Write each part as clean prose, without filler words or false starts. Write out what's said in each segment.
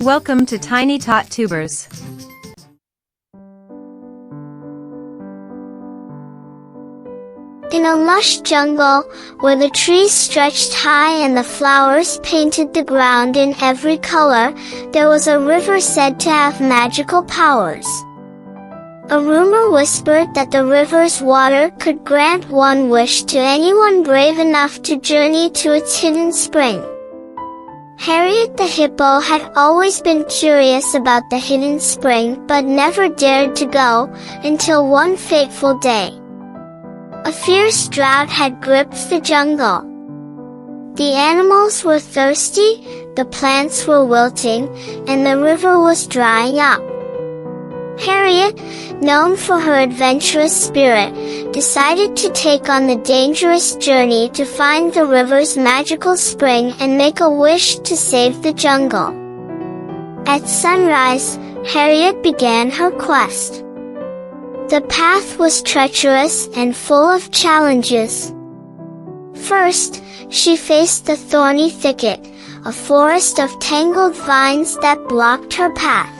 Welcome to Tiny Tot Tubers. In a lush jungle, where the trees stretched high and the flowers painted the ground in every color, there was a river said to have magical powers. A rumor whispered that the river's water could grant one wish to anyone brave enough to journey to its hidden spring. Harriet the hippo had always been curious about the hidden spring but never dared to go, until one fateful day. A fierce drought had gripped the jungle. The animals were thirsty, the plants were wilting, and the river was drying up. Harriet, known for her adventurous spirit, decided to take on the dangerous journey to find the river's magical spring and make a wish to save the jungle. At sunrise, Harriet began her quest. The path was treacherous and full of challenges. First, she faced the thorny thicket, a forest of tangled vines that blocked her path.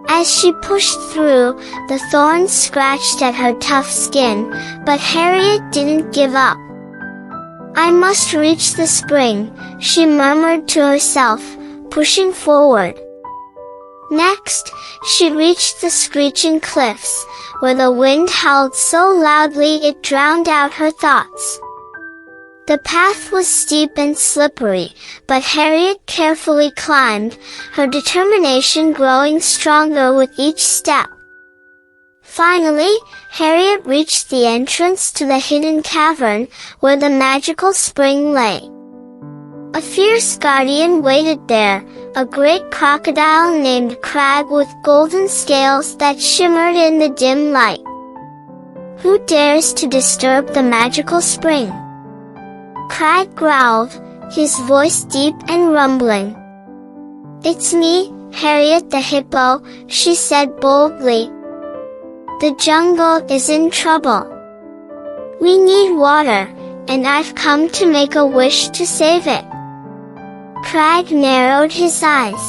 As she pushed through, the thorns scratched at her tough skin, but Harriet didn't give up. "I must reach the spring," she murmured to herself, pushing forward. Next, she reached the screeching cliffs, where the wind howled so loudly it drowned out her thoughts. The path was steep and slippery, but Harriet carefully climbed, her determination growing stronger with each step. Finally, Harriet reached the entrance to the hidden cavern, where the magical spring lay. A fierce guardian waited there, a great crocodile named Crag with golden scales that shimmered in the dim light. "Who dares to disturb the magical spring?" Crag growled, his voice deep and rumbling. "It's me, Harriet the hippo," she said boldly. "The jungle is in trouble. We need water, and I've come to make a wish to save it." Crag narrowed his eyes.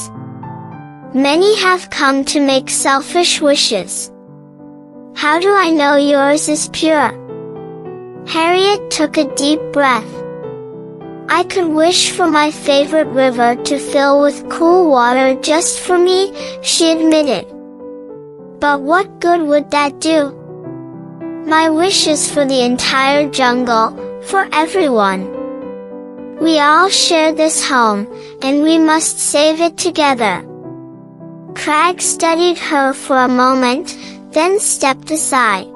"Many have come to make selfish wishes. How do I know yours is pure?" Harriet took a deep breath. "I could wish for my favorite river to fill with cool water just for me," she admitted. "But what good would that do? My wish is for the entire jungle, for everyone. We all share this home, and we must save it together." Crag studied her for a moment, then stepped aside.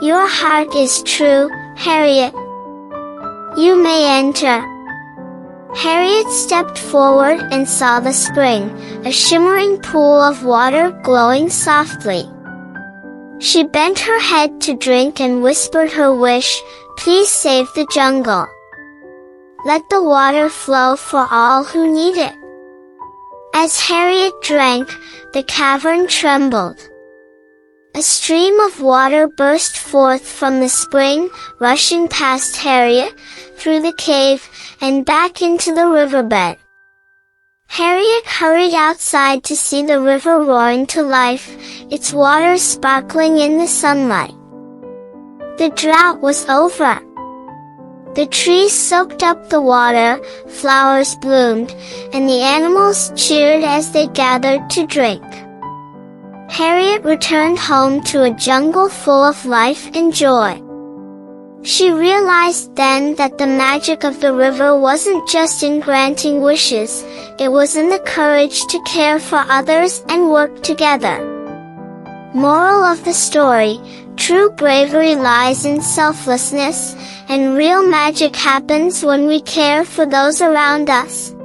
"Your heart is true, Harriet. You may enter." Harriet stepped forward and saw the spring, a shimmering pool of water glowing softly. She bent her head to drink and whispered her wish, "Please save the jungle. Let the water flow for all who need it." As Harriet drank, the cavern trembled. A stream of water burst forth from the spring, rushing past Harriet, through the cave, and back into the riverbed. Harriet hurried outside to see the river roaring to life, its waters sparkling in the sunlight. The drought was over. The trees soaked up the water, flowers bloomed, and the animals cheered as they gathered to drink. Harriet returned home to a jungle full of life and joy. She realized then that the magic of the river wasn't just in granting wishes, it was in the courage to care for others and work together. Moral of the story: true bravery lies in selflessness, and real magic happens when we care for those around us.